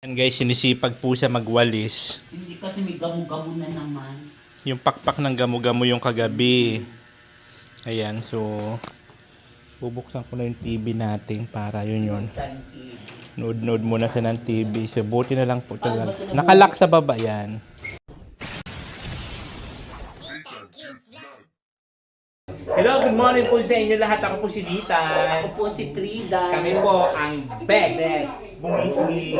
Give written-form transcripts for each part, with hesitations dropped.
Yan guys, sinisipag po siya magwalis. Hindi kasi may gamo-gamo na naman. Yung pakpak ng gamo-gamo yung kagabi. Ayan, so bubuksan ko na yung TV natin para yun. Nood muna siya ng TV. So buti na lang po talaga. Nakalock sa baba yan. Hello, good morning po sa inyo lahat. Ako po si Dita. Ako po si Frida. Kami po ang Beck. Bumisnis.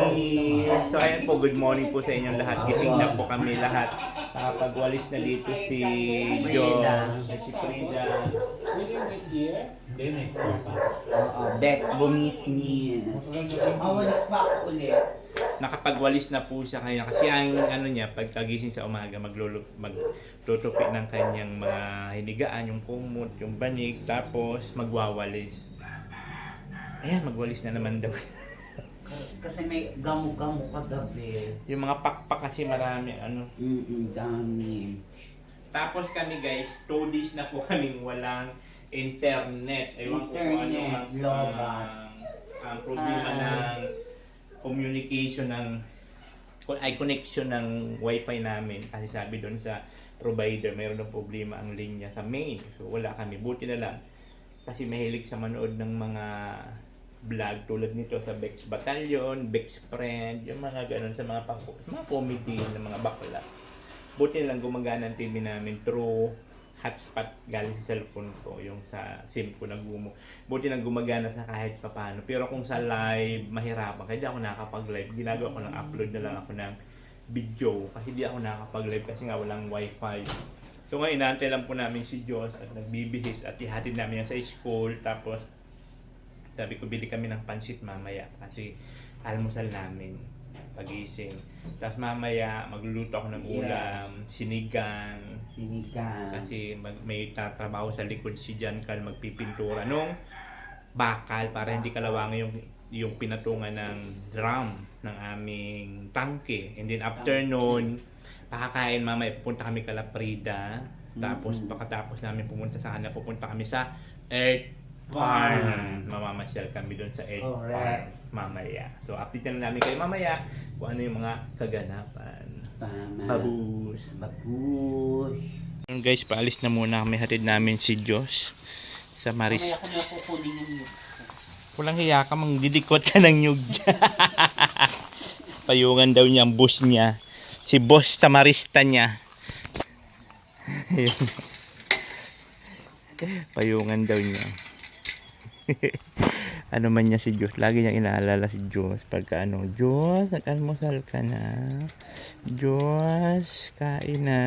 So ayan po, good morning po sa inyong lahat. Gising na po kami lahat. Nakapagwalis na dito si Jo, si Frida. Oo, Beck bumisnis. Awalis pa ako ulit. Nakapagwalis na po siya kaya kasi ang ano niya pagkagising sa umaga magtutupi ng kanyang mga hinigaan, yung kumot, yung banig, tapos magwawalis. Ayan, magwalis na naman daw. Kasi may gamo-gamo kagabi. Yung mga pakpak kasi marami ano. Dami. Tapos kami guys, 2 days na po kaming walang internet. Ewan ko kung ano ang problema ng communication connection ng wifi namin. Kasi sabi doon sa provider, mayroon ng problema ang linya sa main. So wala kami. Buti na lang. Kasi mahilig sa manood ng mga vlog tulad nito sa Bex Battalion, Bex Friend, yung mga ganun sa mga comedy ng mga bakla. Buti na lang gumagana ang TV namin through hotspot galing sa cellphone ko, yung sa SIM ko na buti nang gumagana sa kahit papaano. Pero kung sa live, mahirapan. Kaya di ako nakakapag-live. Ginagawa ko ng upload na lang ako ng video. Kasi di ako nakakapag-live kasi nga walang wifi. So ngayon, inaantay lang po namin si Diyos at nagbibihis at ihatid namin yan sa school. Tapos, sabi ko, bili kami ng pansit mamaya kasi almusal namin pagising. Tapos mamaya magluluto ako ng ulam, sinigang. Kasi may tatrabaho sa likod si Giancarl magpipintura nung bakal para hindi kalawangan yung pinatungan ng drum ng aming tangke. And then after noon, pakakain mamaya pupunta kami kala Frida. Tapos pagkatapos namin pumunta sa kanila, pupunta kami sa Earth Farm. Mamamasyal kami doon sa Earth Farm mamaya. So update na namin kayo mamaya kung ano yung mga kaganapan. Babus. Yun guys, paalis na muna kami. Hatid namin si Diyos sa Marista. Kaya ako kukunin yung yug. Walang hiya ka, magdidikot ka ng nyug dyan. Payungan daw niya ang boss niya. Si boss sa Marista niya. Payungan daw niya. Ano man niya si Diyos. Lagi niyang inaalala si Diyos. Pagka ano, Diyos, nag-almusal ka na. Diyos, kain na.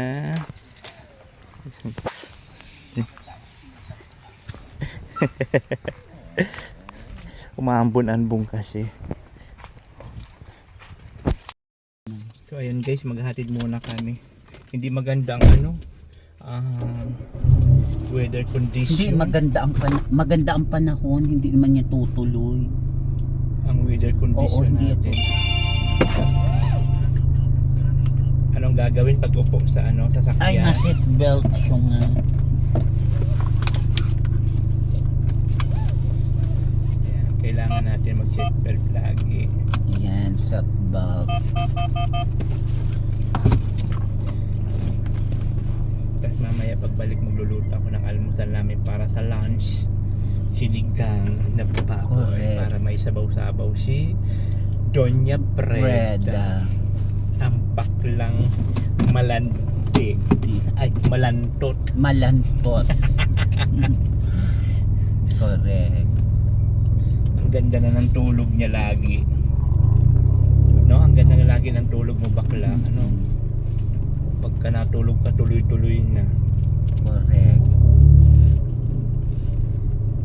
Umaambon-ambong kasi. So ayun guys, maghahatid muna kami. Hindi maganda ang weather condition. Hindi maganda ang panahon, hindi naman niya tutuloy. Ang weather condition. Oo, hindi natin. Anong gagawin pag upo sa sasakyan? Ay, na-seat belt siya nga. Ayan, kailangan natin mag-seat belt lagi. Yan, seat belt. Tapos mamaya pagbalik magluluto ako ng almusal namin para sa lunch. Sinigang na baboy para may sabaw-sabaw si Doña Preda. Ampak lang malante. Ay, malantot. Malantot. Correct. Ang ganda na ng tulog niya lagi. No, ang ganda na lagi ng tulog mo bakla. Ano? Pagka natulog ka, tuloy-tuloy na. Correct.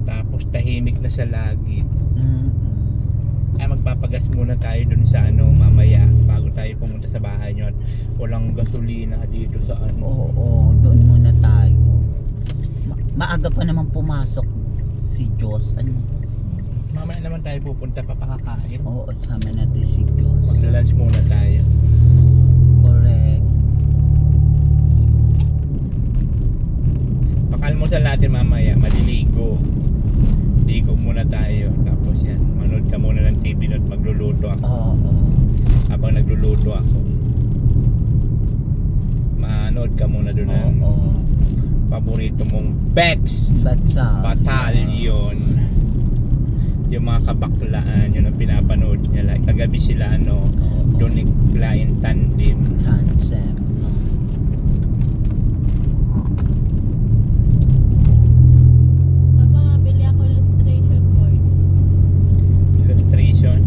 Tapos tahimik na sa lagi. Ay, magpapagas muna tayo dun sa mamaya bago tayo pumunta sa bahay nyo. Walang gasolina dito sa Oo, doon muna tayo. Maaga pa naman pumasok si Diyos. Mamaya naman tayo pupunta papakakain. Oo, sama natin si Diyos. Magla-lunch muna tayo. Correct. Pakalmusal natin mamaya, maliligo. Ligo muna tayo. Tapos yan, manood ka muna ng TV at magluluto ako. Oo. paborito mong Bex Battalion. Yung mga kabaklaan, yun ang pinapanood niya. Like, kagabi sila, Johnny Klein Tandem. No? Mabili ako illustration board. Illustration.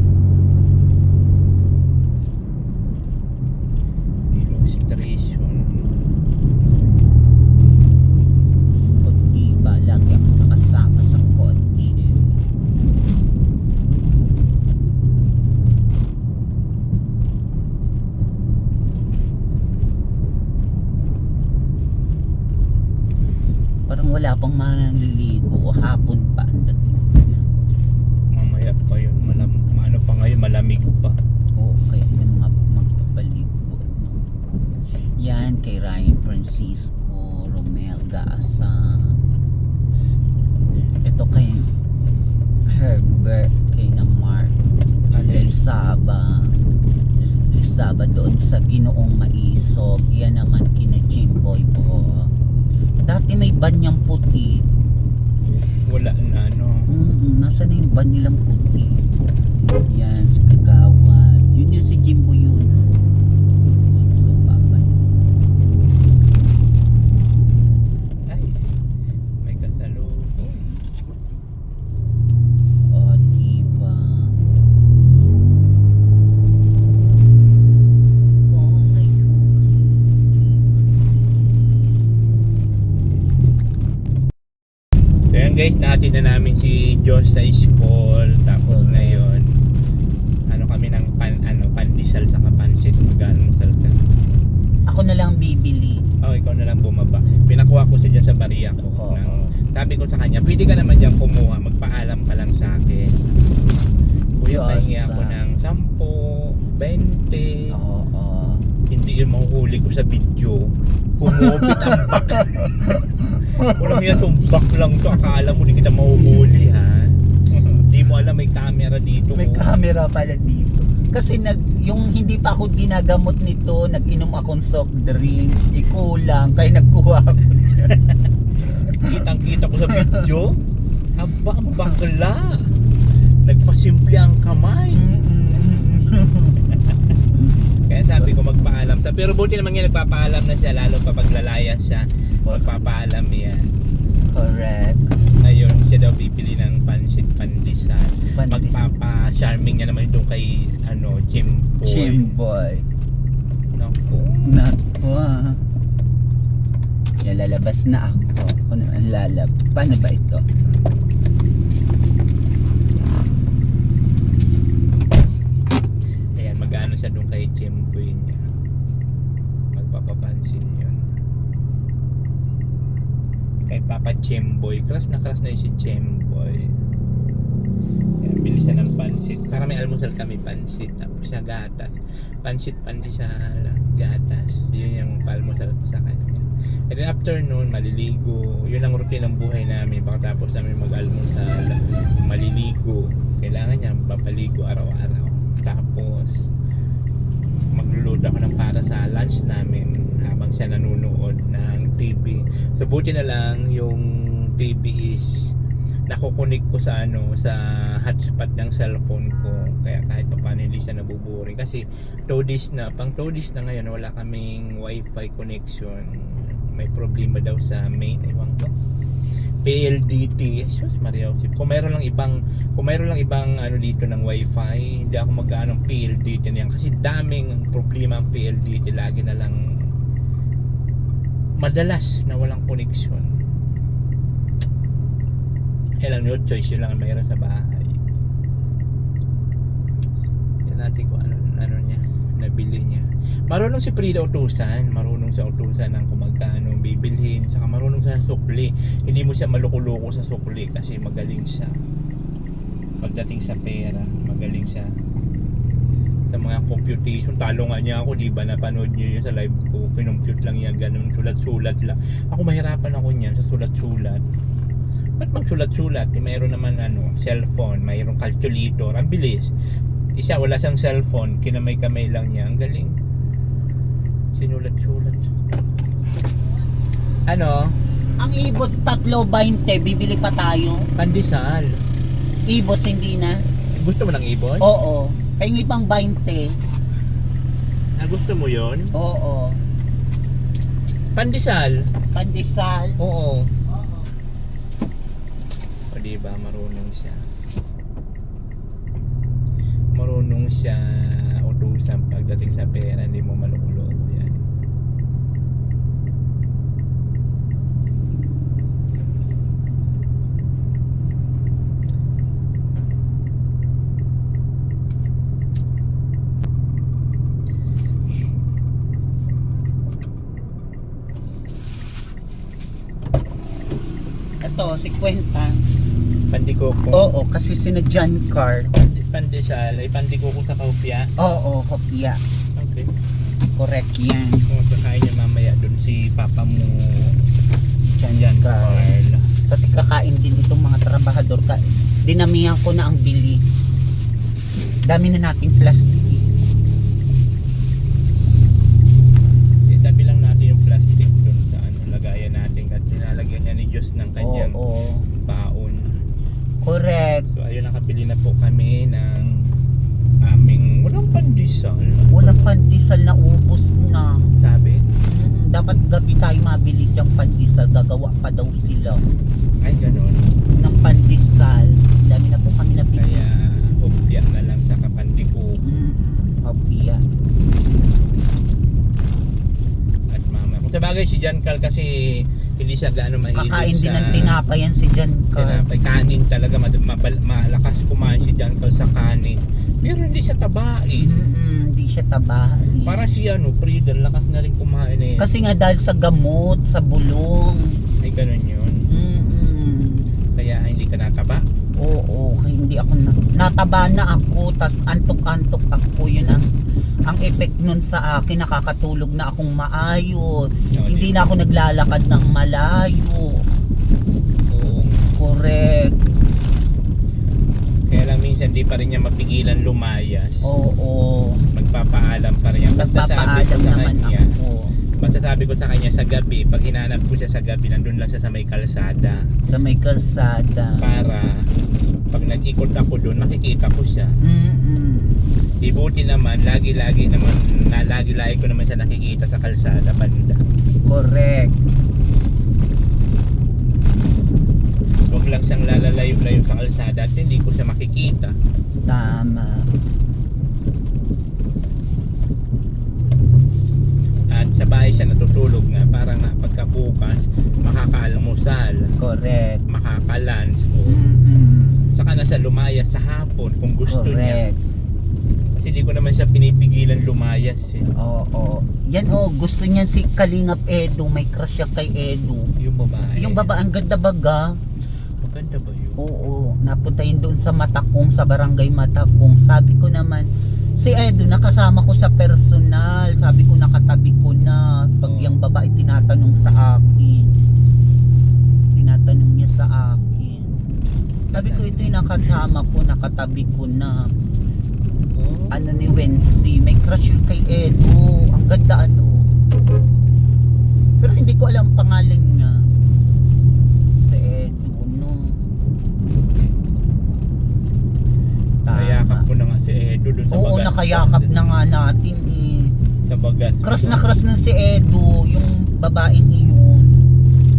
Pag di ba, lagi ako nakasama sa kotse. Parang wala pang manliligo. Hapon pa ang dating. Mamaya pa yun. Ano pa ngayon, malamig pa. Oo, kaya may mga magpapaligo. No? Yan, kay Ryan Francisco, Romel Gasa. Ito kay Herbert, kay na Mark. Lisaba doon sa Ginoong Maisog. Yan naman kina Jimboy po. Dati may banyang puti. Wala na, Nasa na yung ban nilang puti? Yan, si Kagawad. Yun yung si Jimbo yun. So, babay. Ay, may kasalubong. O, diba? So yun guys, natin na namin si Josh sa school. Tapos ngayon, kami ng pandesal sa kapansit. Mag-almusal ka. Ako na lang bibili. Ikaw na lang bumaba. Pinakuha ko siya dyan sa bariya ko. Sabi ko sa kanya, pwede ka naman dyan kumuha. Magpaalam ka lang sa akin. Kuya, pahingi ako ng 10, 20. Hindi yun mahuhuli ko sa video. Kumupit ang back. Walang yan, tumbak lang to. Akala mo di kita mahuhuli, ha? Di mo alam, may camera dito. May camera pala dito. Kasi yung hindi pa ako ginagamot nito, nag-inom akong soft drink. Ikulang, kaya nagkuha ako dyan. Kitang-kita ko sa video. Haba, ang bakla. Nagpasimple ang kamay. Kaya sabi ko magpaalam sa. Pero buti naman yan, nagpapaalam na siya. Lalo pa paglalayas siya, magpapaalam yan. Correct. Ayun, siya daw bibili ng pansit pandesal. Magpapa-charming niya naman itong kay Jimboy. Jimboy. Naku. Yan, lalabas na ako. Ako naman Paano ba ito? Ayan, mag-ano siya doon kay Jimboy niya. Magpapapansin yun. Kay Papa Jimboy. Crush na yun si Jimboy. Ayan, bili siya ng pansit. Para may almusal kami pansit. Tapos sa gatas. Pansit pandesal, gatas. Yun yung palmusal ko sa kanya. And then afternoon, maliligo. Yun ang routine ng buhay namin. Pagkatapos namin mag-almusal, maliligo. Kailangan niya papaligo araw-araw. Tapos magluluto ako ng para sa lunch namin habang siya nanonood ng TV. So buti na lang yung TV is nakukunik ko sa sa hotspot ng cellphone ko, kaya kahit paano hindi siya nabuburing kasi 2 days na ngayon wala kaming wifi connection. May problema daw sa main, ewan ko, PLDT. Jesus Maria, kung mayroon lang ibang dito ng wifi, hindi ako mag-aano ng PLDT niyan kasi daming problema ang PLDT, lagi na lang madalas na walang connection. Lang no choice, yun lang ang mayroon sa bahay. Yan natin kung ano niya nabili niya. Marunong si Frida utusan, marunong siya utusan ng kung magkano bibilhin, saka marunong sa sukli. Hindi mo siya maloko-loko sa sukli kasi magaling siya. Pagdating sa pera, magaling siya. Sa mga computation, talo nga niya ako, di ba napanood niyo yun sa live ko, kinompute lang yan, ganun, sulat-sulat lang. Ako mahirapan ako niyan sa sulat-sulat. Ba't magsulat-sulat? Mayroon naman cellphone, mayroong calculator, ang bilis. Isa, wala siyang cellphone, kinamay-kamay lang niya, ang galing. Sinulat-sulat. Ang ibos 3.20, bibili pa tayo. Pandesal. Ibos hindi na. Gusto mo ng ibon? Oo. Pahingi pang 20. Ah, gusto mo yon? Oo. Pandesal. Pandesal. Oo. O diba, marunong siya. Marunong siya utusan pagdating sa pera, hindi mo maluloko yan. Ito, 50. Pandikoko. Oo, kasi sinadyan card. Pandesal ay pandikoko sa kaupya. Oo, kopya. Okay. Correct yan. Kung kakain niya mamaya dun si papa mo Dyan dyan, card. Carl. Kasi kakain din itong mga trabahador. Dinamihan ko na ang bili. Dami na nating plastic. Itabi lang natin yung plastic dun sa ano, lagayan natin at nilalagyan niya ni Diyos ng kanyang Oo. baon. Correct. So ayun, nakabili na po kami ng aming walang pandesal. Walang pandesal na ubos na. Sabi? Dapat gabi tayo mabili diyang pandesal. Gagawa pa daw sila Ay, ganon. ng pandesal. Dami na po kami nabili. Kaya upya na lang sa kapandiko. Kopya. At mama. Kung sa bagay si John Cal kasi hindi siya gaano mahilig Kakain din sa ng tinapayan si Jan Carl. tinapay. Kanin talaga, malakas kumain si John Cal sa kanin. Pero hindi siya tabain. Hindi siya taba. Para si ano, Fridan, lakas na rin kumain eh. Kasi nga dahil sa gamot, sa bulong. Ay, ganun yun. Kaya hindi ka nataba. Oo, kaya hindi ako nataba na ako, tas antok-antok ako. Yun ang effect nun sa akin, nakakatulog na akong maayos. Hindi na ako naglalakad ng malayo. Oo. Correct. Kaya lang minsan di pa rin niya mapigilan lumayas. Oo. Magpapaalam pa rin yan. Basta sabi ko Nagpapaalam sa naman kanya, ako. basta sabi ko sa kanya sa gabi, pag hinanap ko siya sa gabi, nandun lang siya sa may kalsada. Sa may kalsada. Para pag nag-ikot ako doon, makikita ko siya. Di buti naman, lagi-lagi ko naman siya nakikita sa kalsada banda. Correct. Huwag lang siyang lalalayo-layo sa kalsada at hindi ko siya makikita. Tama. At sa bahay siya natutulog nga para nga pagkabukas makakaalmusal, Correct. makakalunch o saka na siya lumayas sa hapon kung gusto niya. Correct. Kasi hindi ko naman siya pinipigilan lumayas eh. Oo. Yan gusto niyan si Kalingap Edu. May crush siya kay Edu. Yung babae. Yung babae, ang ganda baga. Maganda ba yun? Oo. Napunta yun doon sa Matakong, sa barangay Matakong. Sabi ko naman, si Edu nakasama ko sa personal. Sabi ko nakatabi ko na. Pag Oo. yung babae tinatanong sa akin. Tinatanong niya sa akin. Sabi ko ito yung nakasama ko, nakatabi ko na. Oh. Ano ni Wency, may crush yun kay Edu. Ang ganda pero hindi ko alam ang pangalan niya. Si Edu, no. Nakayakap ko na nga si Edu doon sa Oo, bagas. nakayakap na nga natin eh. Sa bagas. Crush na crush nun si Edu, yung babaeng iyon.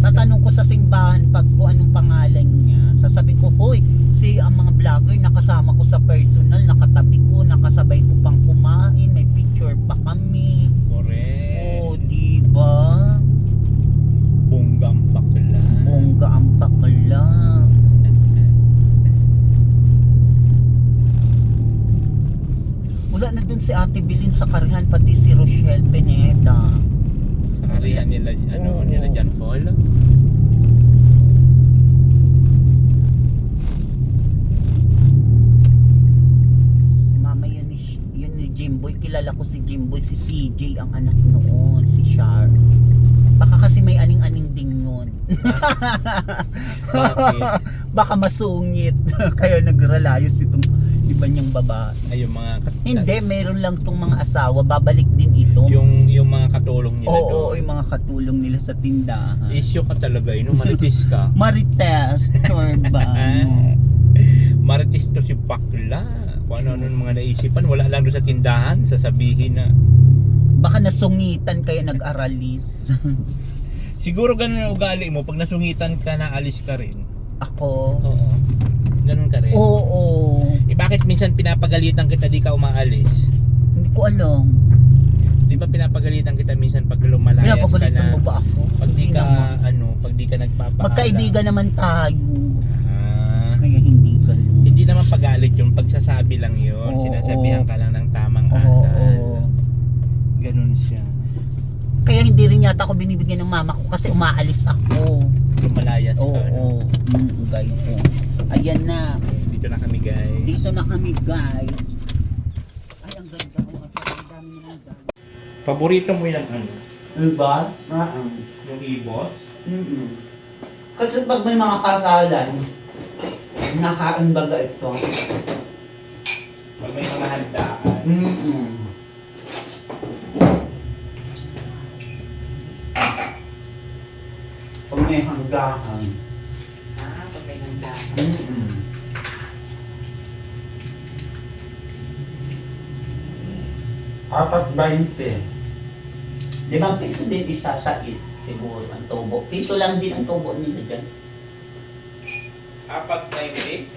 Tatanong ko sa simbahan pag kung anong pangalan niya. Sasabi ko, hoy, ang mga vlogger nakasama ko sa personal, nakatabi ko, nakasabay ko pang kumain, may picture pa kami. Correct. Oh, diba? Bonggang bakla. Bongga ang bakla. Wala na dun si Ate Bilin sa karihan, pati si Rochelle Pineda. Sa karihan nila, Oo. nila John Paul. Mama yun ni Jimboy. Kilala ko si Jimboy, si CJ ang anak noon, si Char. Baka kasi may aning-aning din yun. Bakit? Baka masungit. Kaya nagralayos itong iba niyang babae. Ay, yung mga Hindi, meron lang tong mga asawa. Babalik din ito. dito. Yung mga katulong nila Oo, doon. yung mga katulong nila sa tindahan. Issue ka talaga, no? Marites ka. Marites, Chorba, ano. Marites to si Bakla. Kung ano mga naisipan, wala lang doon sa tindahan, sasabihin na. Baka nasungitan kaya nag-aralis. Siguro ganun ang ugali mo, pag nasungitan ka, naalis ka rin. Ako? Oo. Ganun ka rin. Oo. Eh bakit minsan pinapagalitan kita di ka umaalis? Hindi ko alam. Di ba pinapagalitan kita minsan pag lumalayas ka Pinapagalitan na? mo ba ako? Pag di Hindi ka, naman. pag di ka nagpapaalam. Magkaibigan naman tayo. Ah, Kaya hindi ganun. hindi naman pagalit yun, pagsasabi lang yun. Oo, Sinasabihan oo. ka lang ng tamang Oo, asal. oo. Ganun siya. Kaya hindi rin yata ako binibigyan ng mama ko kasi umaalis ako. Lumalayas ka. Oo, no? guys. Ayan na. Dito na kami guys. Dito na kami, guys. Ay, ang ganda ko. Ang dami naman dami. Paborito mo yung ano? Ano ba? Yung ibos? Kasi pag may mga kasalan, nakain baga ito. Pag may mga handaan. Pag may hanggahan. Pag may handaan. Apat 20. 5 piso din isa sa siguro ang tubo. Piso lang din ang tubo nila dyan. 4.98?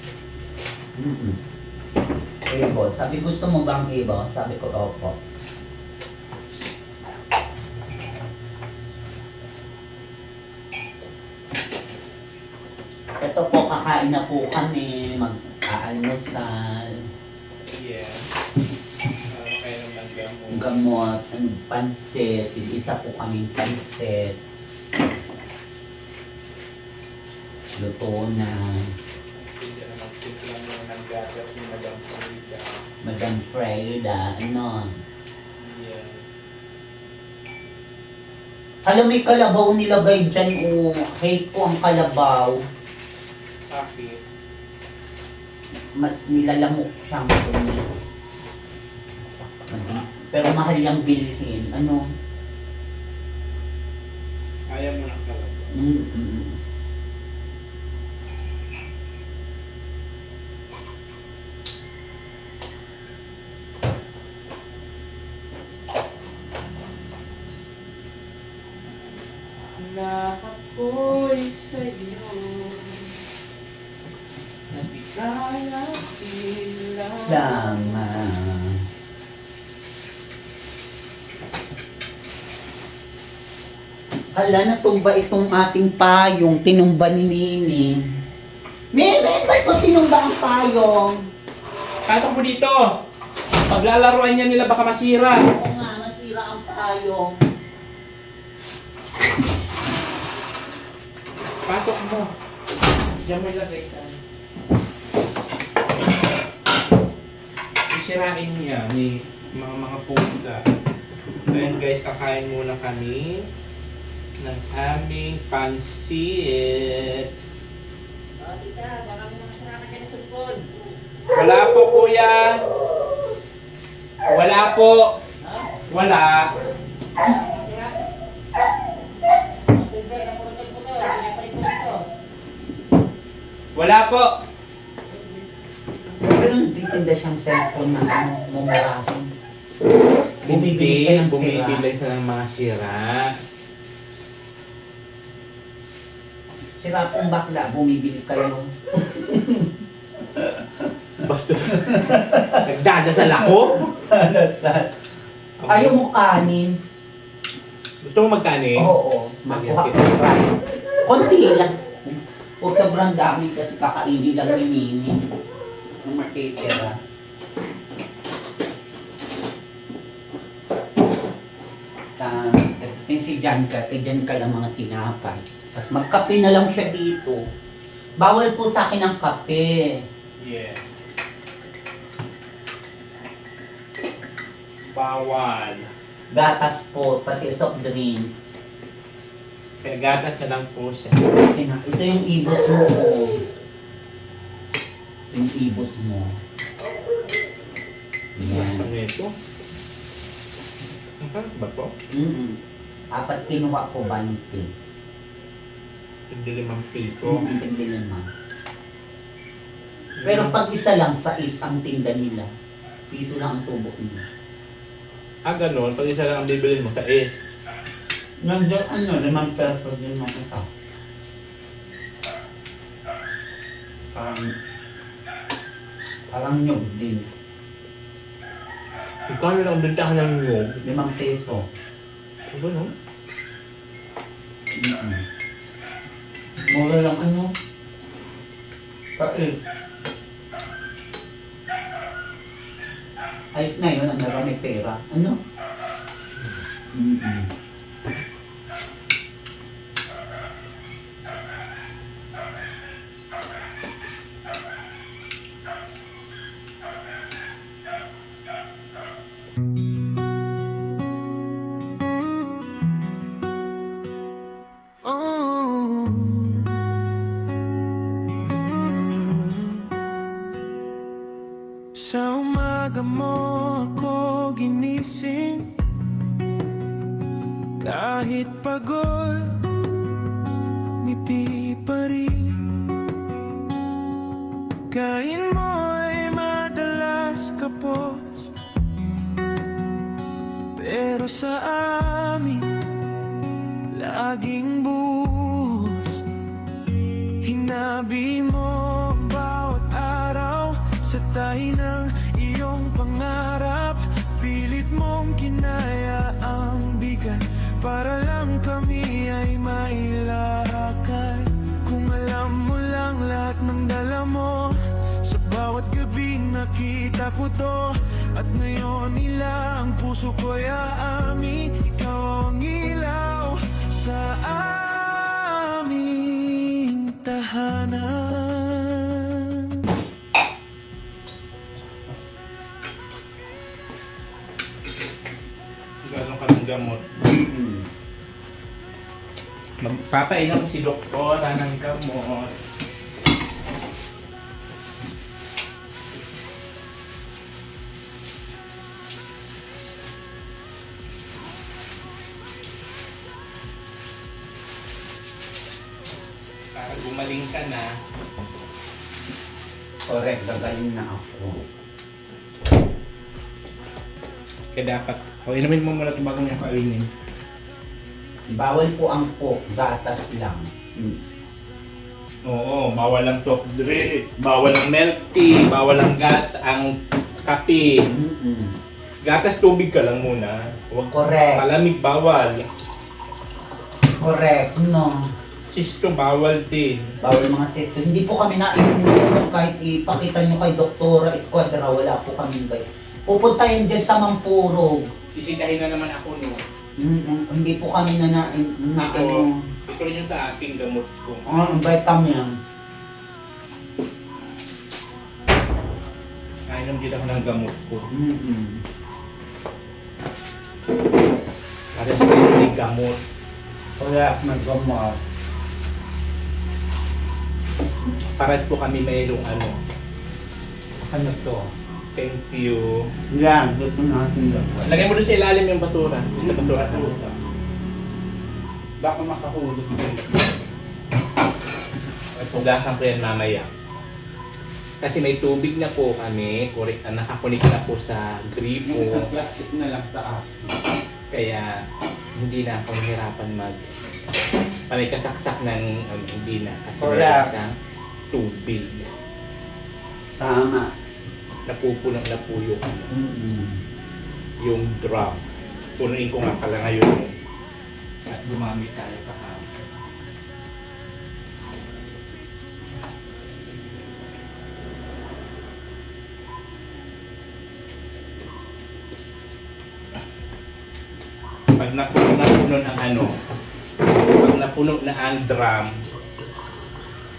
Ibo. Sabi, gusto mo bang ibo? Sabi ko, opo. Ito po, kakain na po kami. Mag-aalmusal. Yeah. Kayo naman gamot. Gamot, ang pansit. Isa po kaming pansit. Luto na. Hindi na magtimplang mo ng gatas ni Madam Frida. Madam Frida, ano? Yeah. Alam, may kalabaw nilagay dyan, oh. Hate ko ang kalabaw. Bakit? Nilalamok siyang dumi. Pero mahal yung bilhin. Ano? Ayaw mo ng kalabaw. Lahat ko'y sa'yo. Nabigay at tila. Tama. Hala, natumba itong ating payong. Tinumba ni Nini. Meme, ba't mo tinumba ang payong? Katok mo dito! Paglalaruan niya nila baka masira. Oo nga, masira ang payong. Pasok mo. Diyan mo ilagay ka. Isirain niya ni mga pusa. So yun guys, kakain muna kami ng aming pansit. Wala po kuya. Wala po. Wala. Wala po. Pero nagtitinda siyang cellphone na ano, mumurahin. Bumibili siya ng sira. Bumibili siya ng mga sira. Sira pong bakla, bumibili kayo. Basta. Nagdadasal ako. Ayaw mo kanin? Gusto mo magkanin? Oo, makuha ko kanin. Konti lang. Huwag sobrang dami kasi kakainin lang ni Mini. Ang makitira. Yung si Janka, kay Janka lang mga tinapay. Tapos magkape na lang siya dito. Bawal po sa akin ang kape. Yeah. Bawal. Gatas po, pati soft drink. Kaya gatas na lang po siya. Ito yung ibos mo. Oh. Ito yung ibos mo. Yan. Ano ito? Ba po? Apat kinuha ko 20. Hindi 5 piso. Hindi naman. Pero pag isa lang sa ang tinda nila, piso lang ang tubo nila. Ganun. Pag isa lang ang bibilin mo sa is. Nandiyan 5 peso din ang isa. Parang nyug din. Kano lang ang bentahan ng nyog? 5 peso. Ganun. Mura lang Kain. Ay, ngayon ang marami pera. Sa umaga mo ako ginising, kahit pagod, ngiti pa rin. Kain mo ay madalas kapos, pero sa amin laging buhos. Hinabi mo ang bawat araw sa tahi ng iyong pangarap. Pilit mong kinaya ang bigat para lang kami ay mailakad. Kung alam mo lang lahat ng dala mo, sa bawat gabi nakita ko to. At ngayon nila ang puso ko'y aamin, ikaw ang ilaw sa aming tahanan. Gano'n ka ng gamot? Magpapainom ko si doktor ng gamot. Para gumaling ka na. Correct, gagaling na ako. Kaya dapat, inumin mo muna ito bago niya kainin. Bawal po ang gatas lang. Oo, bawal ang soft drink, bawal ang milk tea, bawal ang kape. Gatas tubig ka lang muna. Huwag Correct. malamig, bawal. Correct, no. Sisto, bawal din. Bawal mga testo. Hindi po kami naiinom kahit ipakita nyo kay Doktora Esquadra, wala po kami guys. Pupuntahin din sa Mampurog. Sisitahin na naman ako, no? Hindi po kami na Ito rin yung sa ating gamot ko. ang vitamin. Kainom din ako ng gamot ko. Para sa may gamot. Correct, naggamot. Para po kami mayroong ano. Ano to? Thank you. Yan, dito natin lang. Lagay mo doon sa ilalim yung basura. Yung sa basura sa lusa. Baka makahulog din. Pugasan ko yan mamaya. Kasi may tubig na po kami. Correct, nakakunik na po sa gripo. Isang plastic na lang sa akin. Kaya hindi na ako mahirapan may kasaksak ng hindi na. Kasi Correct. meron siyang tubig. Tama. Napupulang na po yung drum. Punuin ko nga pala ngayon. At gumamit tayo kahapon. Pag napuno ng pag napuno na ang drum,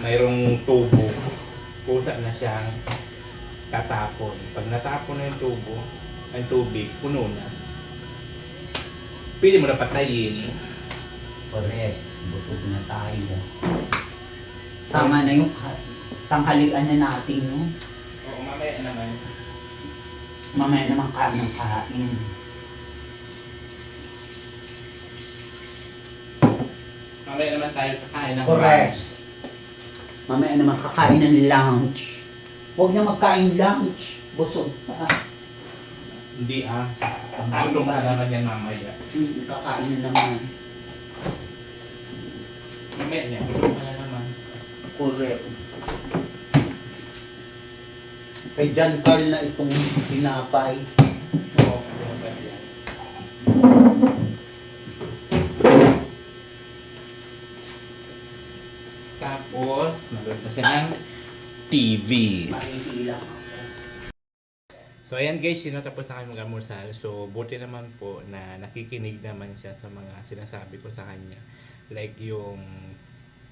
mayroong tubo, pusa na siyang tatapon. Pag natapon na yung tubo, ang tubig, puno na. Pwede mo na patayin. Correct. Butog na tayo. Tama na yung tanghalian na natin, no? Oo, mamaya naman. Mamaya naman kain ng kain. Mamaya naman tayo kakain ng Correct. lunch. Mamaya naman kakain ng lunch. Huwag na magkain lunch. Busog pa. Hindi Gutom ka naman yan mamaya. Kakain na naman. Mamaya niya, gutom ka na naman. Correct. Kay John Carl na itong pinapay. Oo, gutom ka yan. Tapos, nanood na siya ng TV. Makikila. So ayan guys, sinatapos na kami mag-almusal. So buti naman po na nakikinig naman siya sa mga sinasabi ko sa kanya. Like yung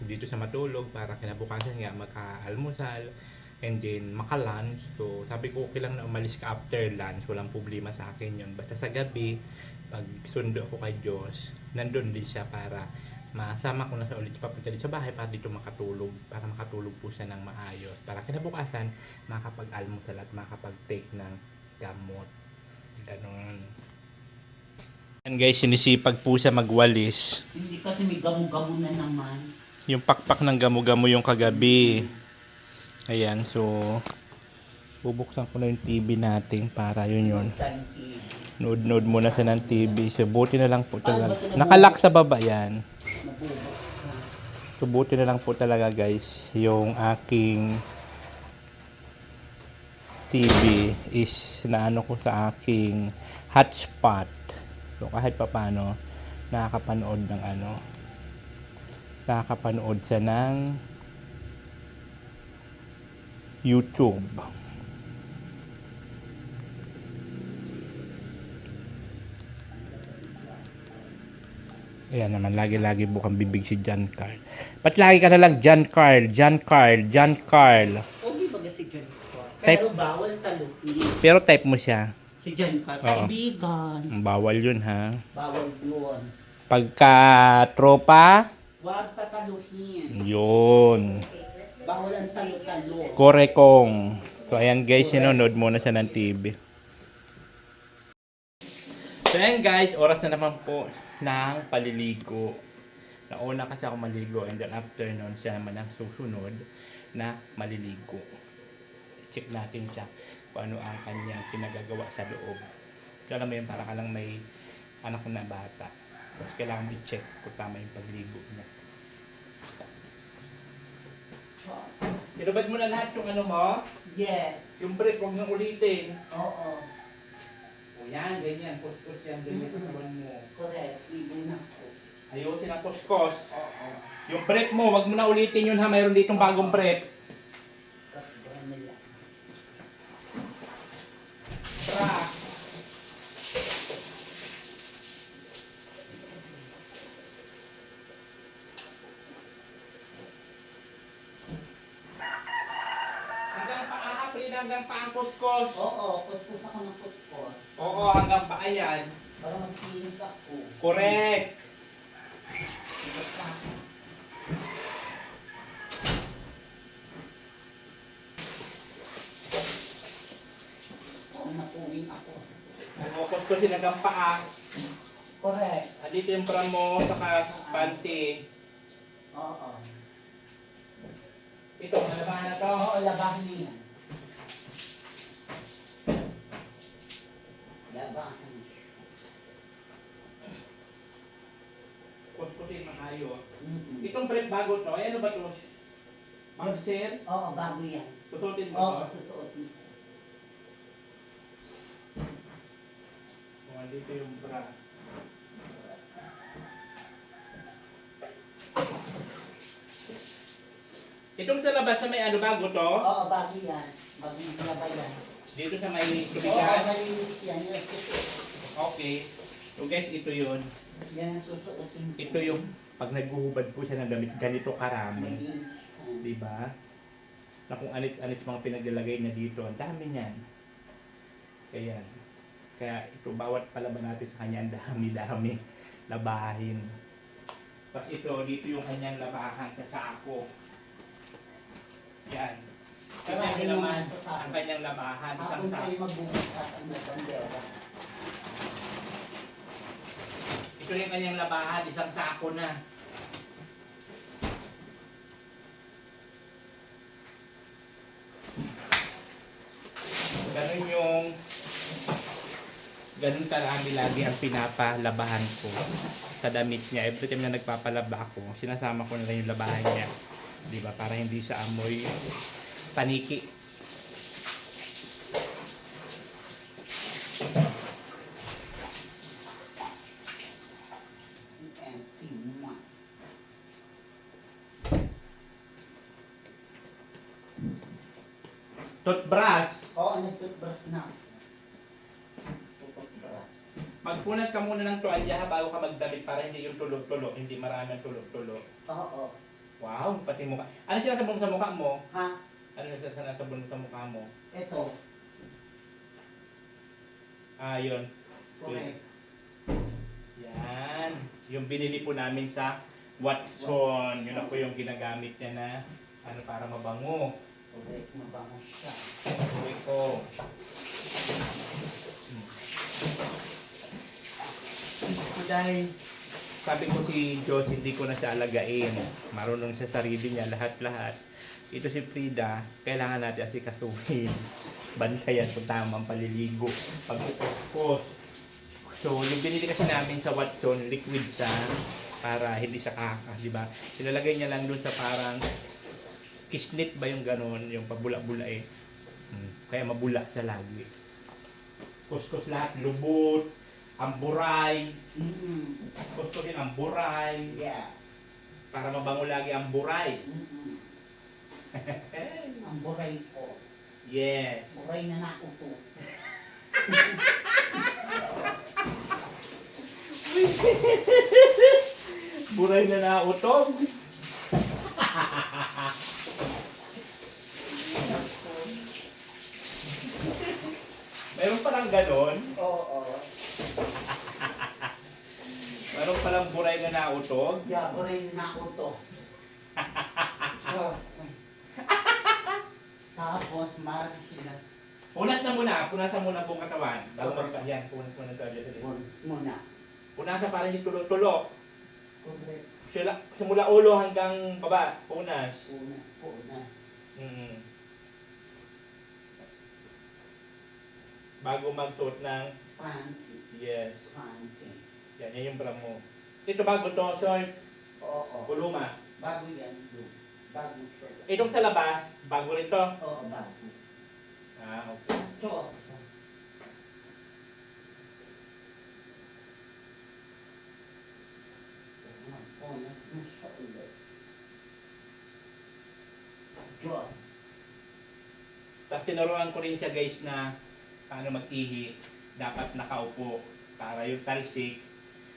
dito sa matulog para kinabukasan nga maka-almusal and then maka-lunch. So sabi ko okay lang na umalis ka after lunch, walang problema sa akin yun. Basta sa gabi, pag sundo ako kay Diyos, nandun din siya para masama ko na sa ulit papunta dito sa bahay para dito makatulog, para makatulog po siya ng maayos, para kinabukasan makapag-almusal at makapag-take ng gamot. Ganon. And guys, sinisipag po siya magwalis. Hindi kasi may gamo-gamo na naman. Yung pakpak ng gamo-gamo yung kagabi. Ayan, so bubuksan ko na yung TV natin para yun. Nood muna siya ng TV. So buti na lang po talaga. Nakalock sa baba yan. So buti na lang po talaga guys, yung aking TV is naano ko sa aking hotspot. So kahit pa paano nakakapanood siya ng YouTube. Ayan naman, lagi-lagi bukang bibig si John Carl. Ba't lagi ka na lang John Carl? Okay ba si John Carl? Pero bawal talukin. Pero type mo siya. Si John Carl, Oo. kaibigan. Bawal yun ha. Bawal yun. Pagka tropa, Huwag tataluhin. yun. Bawal ang talo-talo. Korekong. So ayan guys, nanonood muna siya ng TV. So ayan guys, oras na naman po ng paliligo. Nauna kasi ako maligo and then after nun siya naman ang susunod na maliligo. Check natin siya kung ano ang kanyang pinagagawa sa loob. Kaya mo yun, para ka lang may anak na bata. Tapos kailangan i-check kung tama yung pagligo niya. Inubad mo na lahat yung ano mo? Yes. Yung break, huwag nang ulitin. Oo. O yan, ganyan. Kuskus yan, ganyan katawan mo. Correct. Ligo na ko. Ayusin ang kuskus. Oo. Yung break mo, huwag mo na ulitin yun ha. Mayroon ditong bagong break. Tapos gawin nila. Track. Hanggang paa, April, hanggang paa ang kuskus. Oo, kuskus ako ng kuskus. Oo, hanggang paa yan. Para magkinis ako. Correct. Napuwing ako. Oo, kuskusin hanggang paa. Correct. Dito yung bra mo, saka panty. Oo. Ito, nalabahan na to. Oo, labahan niya. Labahan. Kuskusin maayos. Mm-mm. Itong prep bago to, ay ano ba to? Boxer? Oo, bago yan. Susutin mo Oo, to? susuotin. Kung andito yung bra. Itong sa labas na may ano bago to? Oo, bago yan. Bago yung labay yan. Dito sa may Oo, tubigan? malinis yan. Yan ang susuot. Okay. So guys, ito yun. Yan ang susuotin ko. Ito yung pag naghuhubad po siya ng damit ganito karami. Malinis. Diba? Na kung anits-anits mga pinaglalagay niya dito. Ang dami niyan. Kaya ito, bawat palaban natin sa kanya, ang dami-dami labahin. Tapos ito, dito yung kanyang labahan sa sako. Yan. Tingnan nyo naman ang kanyang labahan. Isang Hapon tayo sako. magbubukas ang bandera. Ito yung kanyang labahan, isang sako na. ganun karami lagi ang pinapalabahan ko sa damit niya. Every time na nagpapalaba ako, sinasama ko na lang yung labahan niya. Di ba? Para hindi siya amoy paniki. Toothbrush. Oo, nag-toothbrush na. Toothbrush. Magpunas ka muna ng tuwalya bago ka magdamit para hindi yung tulog-tulog, hindi marami ang tulog-tulog. Oo. Wow, pati mukha. Ano sinasabon sa mukha mo? Ha? Ano sinasabon sa mukha mo? Ito. Ah, yun. Correct. Yan. Yung binili po namin sa Watson. Yun na po yung ginagamit niya na ano para mabango. Correct. Mabango siya. Uy ko. So dahil sabi ko si Diyos, hindi ko na siya alagain. Marunong siya sa sarili niya, lahat-lahat. Ito si Frida, kailangan natin asikasuhin. Bantayan kung tamang paliligo. Pagkukuskos. So, yung binili kasi namin sa Watson, liquid siya para hindi siya kaka, di ba? Silalagay niya lang dun sa parang kislit ba yung ganon, yung pabula-bula eh. Kaya mabula siya lagi. Kuskus lahat, lubot, amburay. Kuskusin ang buray. Yeah. Para mabango lagi ang buray. Ang buray ko. Yes. Buray na nakuto. Buray na nautog. Meron palang ganon. Oo. Meron palang buray na nautog. Yeah, buray na nakuto. So, tapos, meron sila. Punas na muna. Punasan muna buong katawan. Bago magpahyan. Punas muna tayo. Muna. Punasan para hindi tulo-tulo. Correct. Simula ulo hanggang baba. Punas. Punas. Mm. Bago magsuot ng Fancy. yes. Fancy. Yan yung bra mo. Ito bago to, short, Oo. kuluma. Bago yan. Bago shirt. Itong sa labas, bago rin to. Oo, bago. Ah, okay. Diyos. Punas na siya ulit. Diyos. Tapos tinuruan ko rin siya guys na paano mag-ihi. Dapat nakaupo para yung talsik,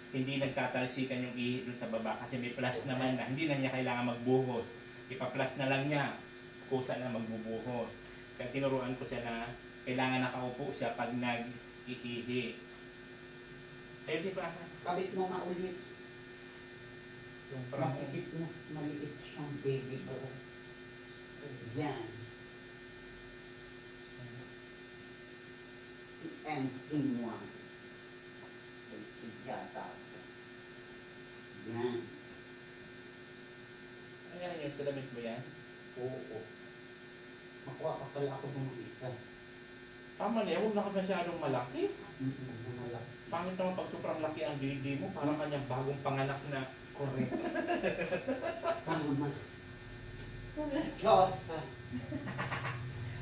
hindi nagtatalsikan yung ihi dun sa baba kasi may plus naman na hindi na niya kailangan magbuhos. Ipa-plus na lang niya, kusa na magbubuhos. Kaya tinuruan ko siya na kailangan nakaupo siya pag nag-iihi. Ayun si Praka. Kabit mo nga ulit. Yung Praka. Masikip mo. Maliit siyang baby ko. Yan. Si MC1. Yata. Yan. Ano yan yun? Sa damit mo yan? Oo. Makuha pa pala ako ng isa. Tama na yan, huwag na ka masyadong malaki. Malaki. Pangit naman pag sobrang laki ang didi mo, parang kanyang bagong panganak na Correct. Tama. Diyos.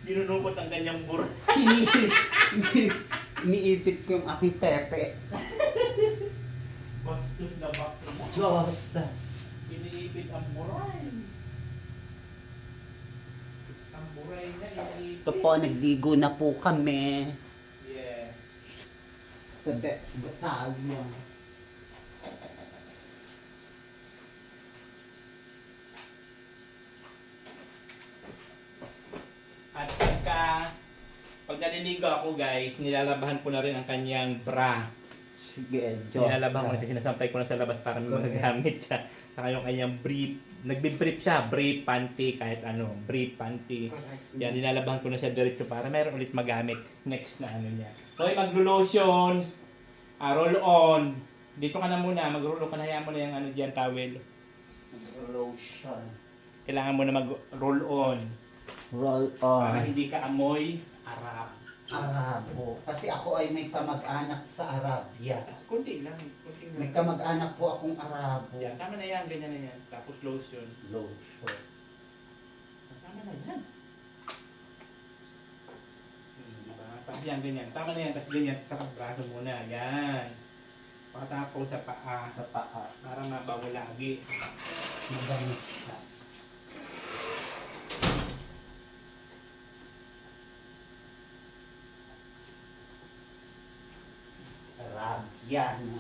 dinunukot ang kanyang bura. Iniipit ko yung aking pepe. Bastos na bakit mo. Diyos. Iniipit ang buray. Ang buray na iniipit. Ito po, nagligo na po kami Yes. sa Bets Battalion. At pag naliligo ako guys, nilalabahan ko na rin ang kanyang bra. Sige, Diyos. Nilalabahan ko na siya, sinasampay ko na sa labas para may magagamit siya. Saka yung kanyang brief, nagbi-brief siya, brief, panty, kahit ano, brief, panty. Yan, nilalabahan ko na siya diretso para mayroon ulit magamit next na ano niya. So, maglo-lotion, roll on. Dito ka na muna, mag-roll on ka na, hayaan mo na yung ano diyan, towel. Lotion. Kailangan mo na mag-roll on. Roll Para on. hindi ka amoy arap. Arabo. Kasi ako ay may kamag-anak sa Arabia. Kunti lang. Kunti May lang. kamag-anak po akong Arabo. Yan, tama na yan, ganyan na yan. Tapos lotion. Lotion. Tama na yan. Diba? Tapos yan, ganyan. Tama na yan, tapos ganyan. Sa braso muna. Yan. Pagkatapos sa paa. Sa paa. Para mabago lagi. Magamit siya. Arabia. No?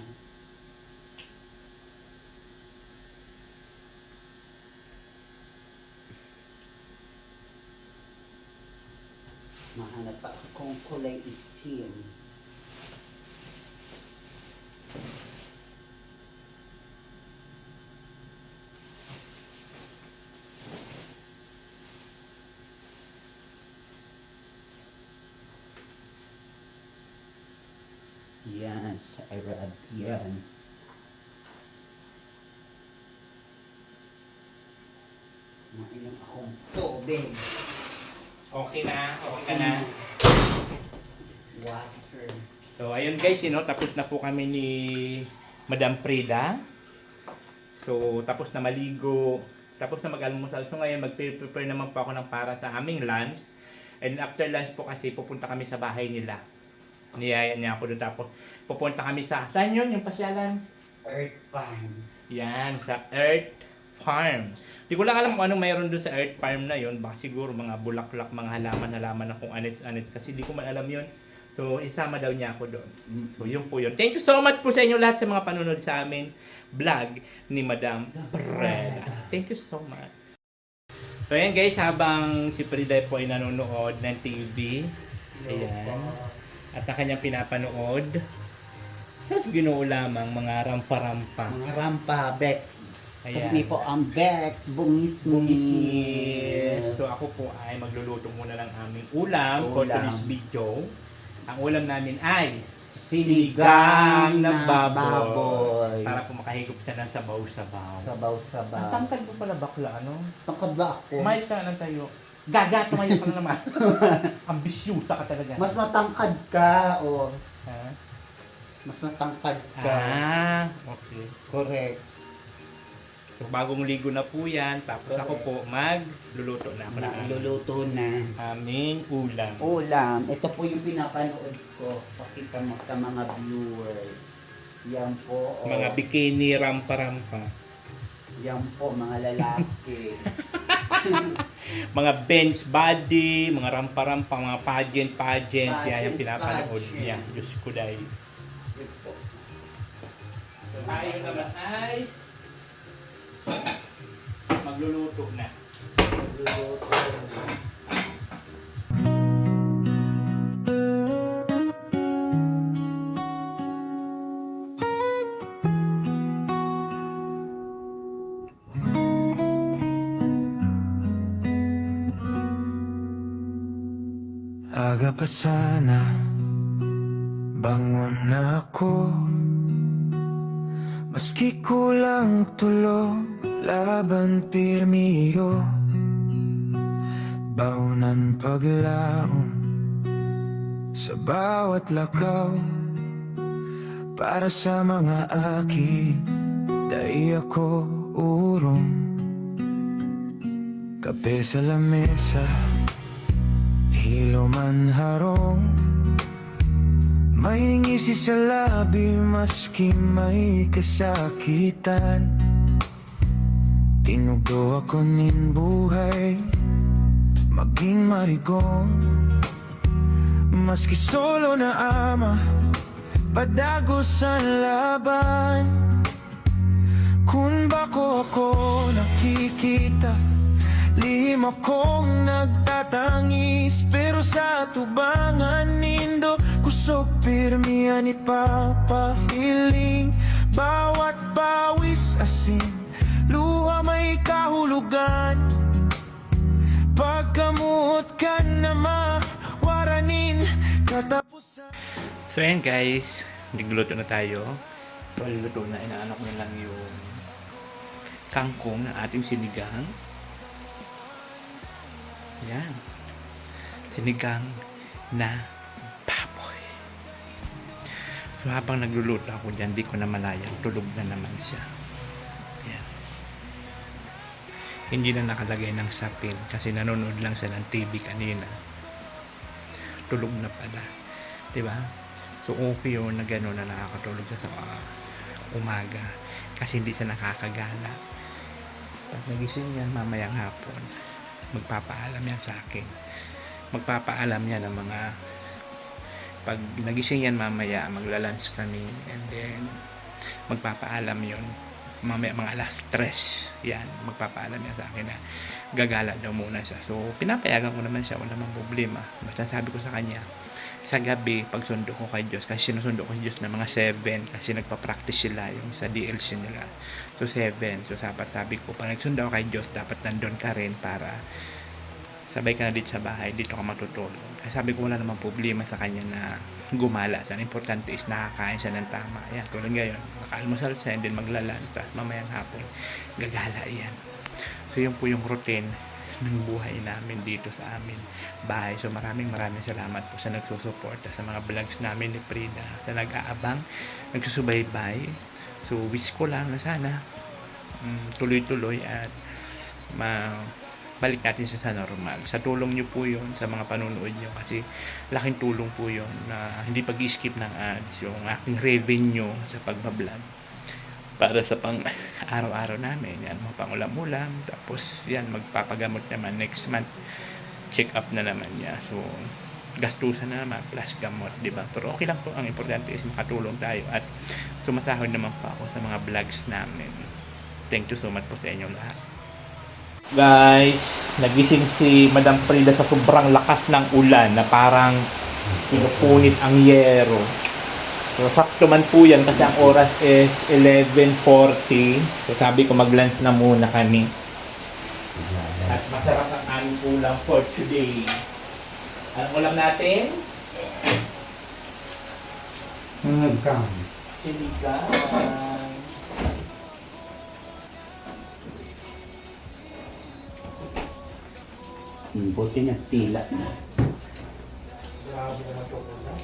Mahanap pa ako kung kulay itim. Yan, sa Arabian. Mainom akong tubig. Okay na, okay ka na. Water. So, ayun guys, tapos na po kami ni Madam Frida. So, tapos na maligo, tapos na mag-almusal. So, ngayon, mag-prepare naman po ako ng para sa aming lunch. And after lunch po kasi, pupunta kami sa bahay nila. Niyaya niya ako doon. Tapos, pupunta kami sa, saan yun? Yung pasyalan? Earth Farm. Yan, sa Earth Farm. Di ko lang alam kung anong mayroon doon sa Earth Farm na yun. Baka siguro mga bulaklak, mga halaman na kung anit-anit. Kasi di ko man alam yun. So, isama daw niya ako doon. So, yun po yun. Thank you so much po sa inyo lahat sa mga panunod sa amin vlog ni Madam Frida. Thank you so much. So, ayan guys, habang si Frida po ay nanonood ng TV. Ayan. At ang kanyang pinapanood. Sa Ginoo lamang, mga rampa-rampa. Mga rampa, Bex. Ayan. Kami po ang Bex, Bungis. So ako po ay magluluto muna ng aming ulam for Ulam. today's video. Ang ulam namin ay Sinigang na baboy. Para po makahigop siya ng sabaw-sabaw. Ang Sabaw-sabaw. tangkad mo pala bakla, ano? Tangkad ba ako? Umayos ka na lang tayo. Gaga, tumayo ka na naman. Ambisyusa ka talaga. Mas matangkad ka, o. Ha? Mas matangkad ka. Okay. Correct. So bagong ligo na po yan. Tapos ako po magluluto na ako ng Luluto na. aming ulam. Ulam. Ito po yung pinapanood ko. Pakita mo sa mga viewers. Yan po. o. Mga bikini rampa-rampa. Yan po, mga lalaki. Mga bench body, mga rampa-rampa, mga pageant. Yan yung Pageant, pinapanood pageant. niya. Diyos ko dahil. Ito. So tayo naman ay magluluto na. Luluto na. Aga pa sana, bangon na ako. Maski kulang tulog, laban pirmiyo. Baunan paglaon sa bawat lakaw. Para sa mga aki, dai ako urong. Kape sa lamesa, hilo man harong. May ngisi sa labi maski may kasakitan. Tinugdo ako nin buhay, maging marigon. Maski solo na ama, padagos ang laban. Kung bako ako nakikita, lihim akong nagtatangis. Pero sa tubangan nindo, kusog pirmihan ipapahiling. Bawat bawis asin, luha may kahulugan. Pagkamuot ka na mawaranin, katapusan. So ayan guys, nagluluto na tayo. So luluto na, inaanak na lang yung kangkong na ating sinigang. Yan. Sinigang na So habang nagluluto ako dyan, di ko na malayan, tulog na naman siya. Yan. Hindi na nakalagay ng sapin kasi nanonood lang siya ng TV kanina. Tulog na pala. Diba? So okay yun na gano'n na nakakatulog siya sa umaga kasi hindi siya nakakagala. Pag nagising yan mamayang hapon, magpapaalam yan sa akin. Magpapaalam yan ng mga pag nagising yan mamaya, magla-lunch kami and then magpapaalam yun mamaya mga alas 3 yan, magpapaalam yan sa akin na gagala daw muna siya. So pinapayagan ko naman siya, wala namang problema. Basta sabi ko sa kanya sa gabi, pag sundo ko kay Diyos, kasi sinusundo ko kay Diyos na mga 7 kasi nagpa-practice sila yung sa DLC nila. So 7, so sabi ko pag nagsundo ko kay Diyos, dapat nandun ka rin para sabay ka na dito sa bahay, dito ka matutulog. Kasi sabi ko wala namang problema sa kanya na gumala. Ang importante is nakakain siya ng tama. Ayan, tulad ngayon, makaalmusal siya and then maglalan. Tapos mamayang hapon, gagala yan. So yun po yung routine ng buhay namin dito sa amin bahay. So maraming salamat po sa nagsusuporta sa mga vlogs namin ni Frida, sa nag-aabang, nagsusubaybay. So wish ko lang na sana tuloy-tuloy at balik natin siya sa normal. Sa tulong nyo po yun, sa mga panunood nyo, kasi laking tulong po yun na hindi pag-skip ng ads, yung aking revenue sa pagbablog para sa pang araw-araw namin. Yan, mga pangulam-ulam. Tapos yan, magpapagamot naman next month. Check up na naman niya. So, gastusan na naman plus gamot, di ba? Pero okay lang po. Ang importante is makatulong tayo at sumasahod naman po ako sa mga vlogs namin. Thank you so much po sa inyo lahat. Guys, nagising si Madam Frida sa sobrang lakas ng ulan na parang pinupunit ang yero. So, sakto man po yan kasi ang oras is 11:40. So, sabi ko mag-lunch na muna kami. At masarap ang aming ulam for today. Anong ulam natin? Sinigang. Sinigang. Buti nagtila na. Grabe naman ito ulam.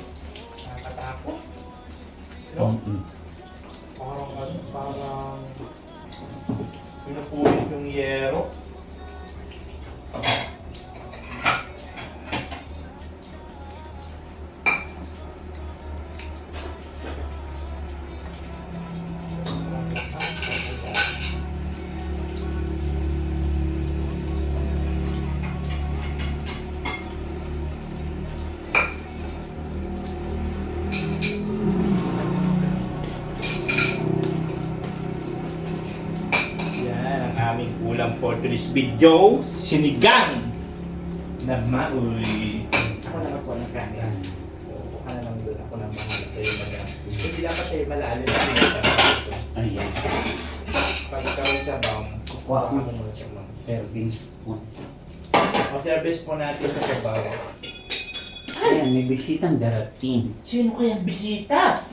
Nakakatakot. Parang pinupulit yung yero. Aming ulam for today's video, sinigang na mauy. Ako naman po ng kanya. Ako na lang doon, ako na mahala sa'yo madam. Hindi dapat sa'yo malalim na pinagsasabi. Ayan. Pag ikaw sa bam, Kuha ako ako muna sa bam. serving. O service po natin sa sabaw. Ayan, may bisitang darating. Sino kayang bisita?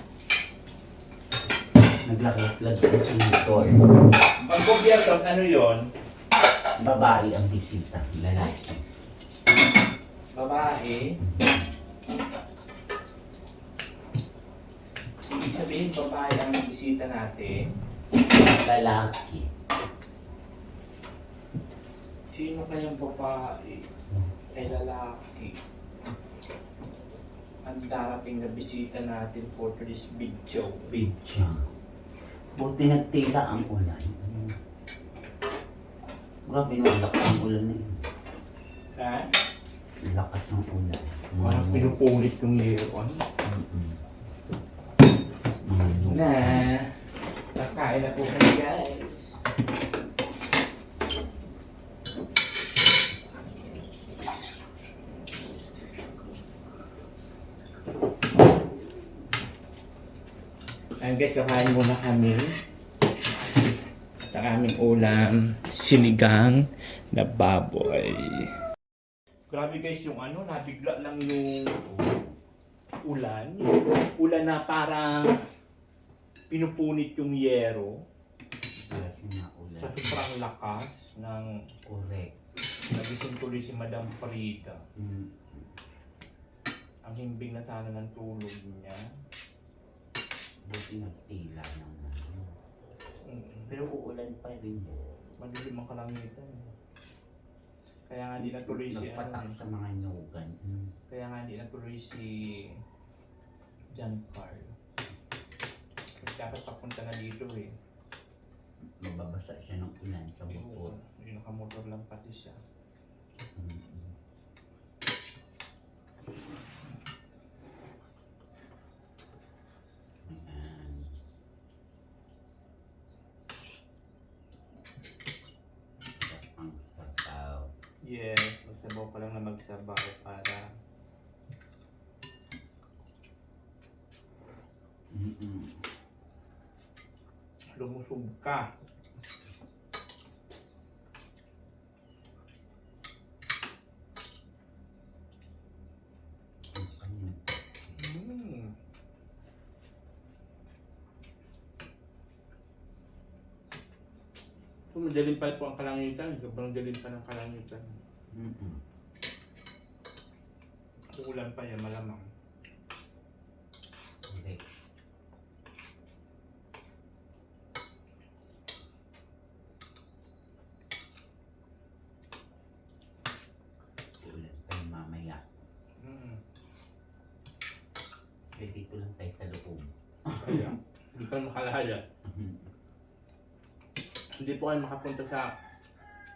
Naglakad-lad sa motor. Pag gobyernos, ano yon? Babae ang bisita. Lalaki. Babae. Ibig sabihin, babae ang bisita natin. Lalaki. Sino kayang babae? Ay lalaki. Ang darating na bisita natin for today's video. Bitya. Buti nagtila ang ulan. Grabe yung lakas ng ulan na yun. Ha? Lakas ng ulan. Parang pinupulit yung yeron. Na, kakain na po kami guys. Ayan guys, kakain muna kami. At ang aming ulam, sinigang na baboy. Grabe guys, yung ano, nabigla lang yung ulan. Ulan na parang pinupunit yung yero. Lakas na ulan. Sa sobrang lakas ng Correct. nagising tuloy si Madam Frida. Mm. Ang himbing na sana ng tulog niya. Buti nagtila naman. Pero uulan pa rin. Madilim ang kalangitan. Kaya nga di natuloy si Nagpatak sa mga nyugan. Kaya nga di natuloy si John Carl. Kasi dapat papunta na dito eh. Mababasa siya ng ulan sa bukod. Yung nakamotor lang kasi siya. Ayan. Ang sabaw. Yes, magsabaw pa lang na magsabaw para lumusog ka. Mm. Madalim pa po ang kalangitan. Sobrang dalim pa ng kalangitan. Uulan pa yan, malamang. Okay. Uulan pa yung mamaya. Kaya dito lang tayo sa loob. Kaya, hindi ka makalaya. Hindi po kayo makapunta sa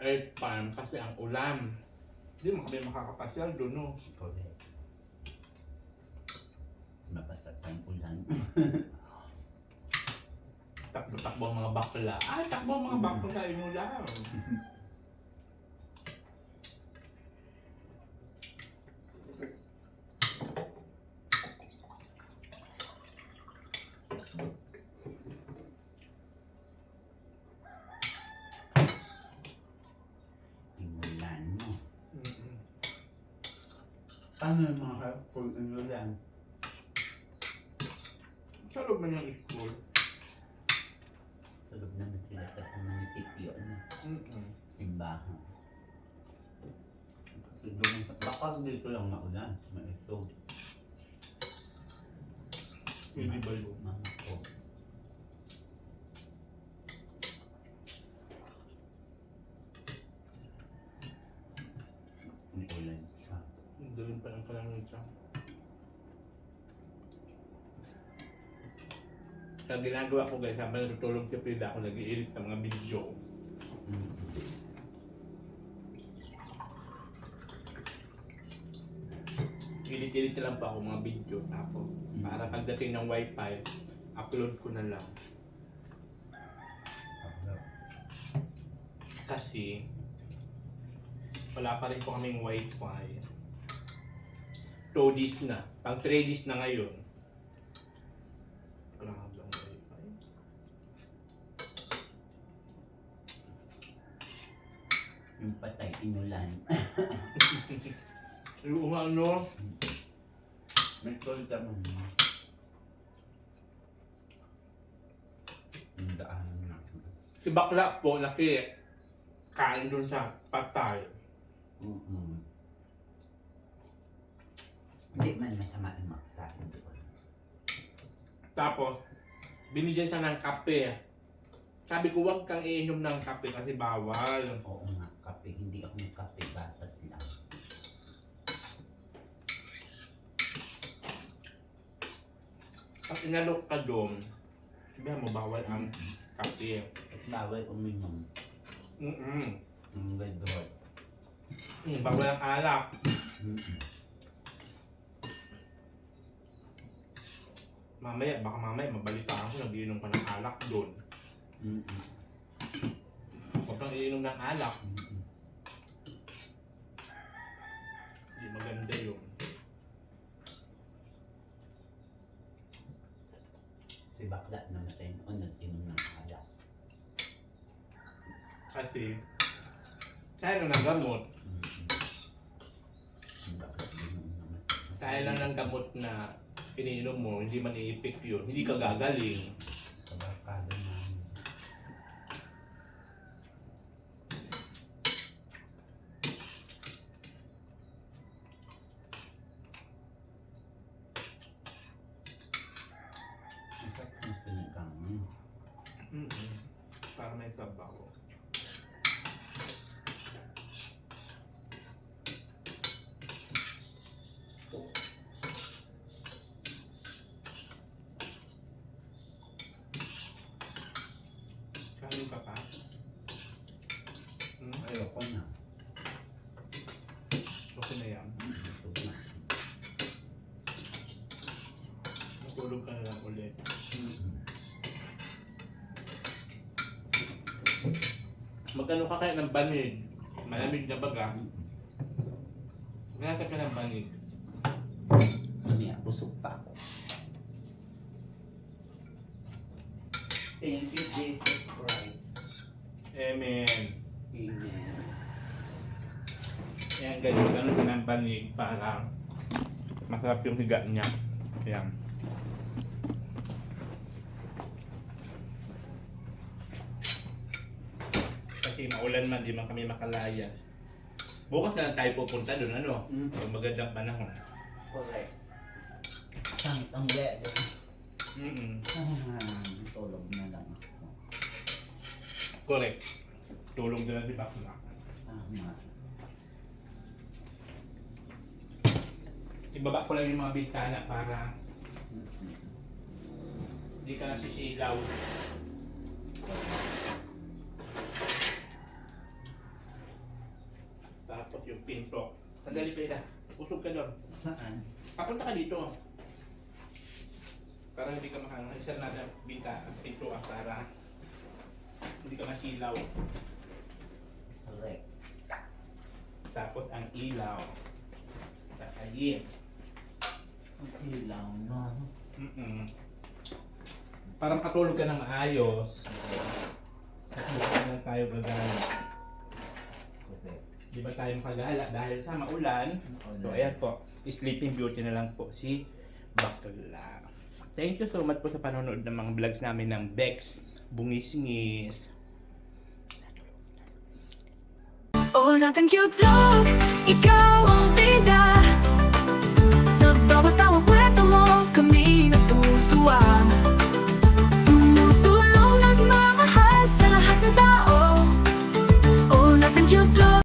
Earth Farm kasi ang ulan. Hindi mo kami makakapasyal doon, no? Correct. Mabasa pa yung ulan. Takbo-takbo ang mga bakla. Ay, takbo ang mga bakla, inulan. Yung ulan, no? Mm-mm. Paano yung mga kung yung ulan? Sa loob man yung school. Sa loob naman sila sa munisipyo, ano? Mm-mm. Simbahan. Baka dito lang maulan. Maisog. Hindi ba yun? Mama ko. May ulan siya. Ang dalim pa ng kalangitan. Sa ginagawa ko guys, habang natutulog si Frida, ako nag-i-edit ng mga video. Edit-edit na lang pa ako mga video. Tapos, para pagdating ng wifi, upload ko na lang. Kasi, wala pa rin po kaming wifi. 2 days na. Pang 3 days na ngayon. Wala nga bang wifi? Yung patay, inulan. Yung ano, May call ka mo. Yung daan na. si bakla po, laki kain dun sa patay. Hindi man masama yung makakain doon. Tapos, binigyan siya ng kape. Sabi ko, huwag kang iinom ng kape kasi bawal. Oo nga, kape. Hindi ako magkape, batas lang. Pag inalok ka doon, sabihan mo, bawal ang kape. At bawal uminom ng red hot. Bawal ang alak. Baka mamaya, mabalita ako, nag-iinom ka ng alak doon. Huwag kang iinom ng alak. Hindi maganda yun. Si bakla namatay noon, nag-inom ng alak. Kasi, sayang ng gamot. Yung bakla din noon namatay. Sayang lang ng gamot na iniinom mo, hindi man i-effect yun. Hindi ka gagaling. Sa barkada namin. may sabaw. Kain ka pa? Ayoko na. Okay na yan. Busog na. Matulog ka na lang ulit. Magkano ka kaya ng banig? Malamig na baga. Magkano ka ng banig? Mamaya, busog pa ako. Thank you, Jesus Christ. Amen. Amen. Ayan guys, magkano ka ng banig para masarap yung higa niya. Ayan. Kasi maulan man, di man kami makalaya. Bukas na lang tayo pupunta doon, ano? Pag magandang panahon. Correct. Sangit ang lebe. Tulog na lang ako. Correct. Tulong na lang di bakla. Tama. Ibaba ko lang yung mga bintana para hindi ka nasisilaw. Tapos yung pinto. Sandali pa usog ka doon. Saan? Papunta ka dito. Para hindi ka makano. Isa na ng bintana. Pinto para hindi ka masilaw. Correct. Tapos ang ilaw. Kakayin. Ang ilaw na. Para makatulog ka ng maayos. Kasi hindi lang tayo gagala. Correct. Di ba tayo makagala dahil sa maulan? So ayan po, Sleeping Beauty na lang po si Bakla. Thank you so much po sa panonood ng mga vlogs namin ng Bex Bungis-ngis. Oh, nothing cute love, ikaw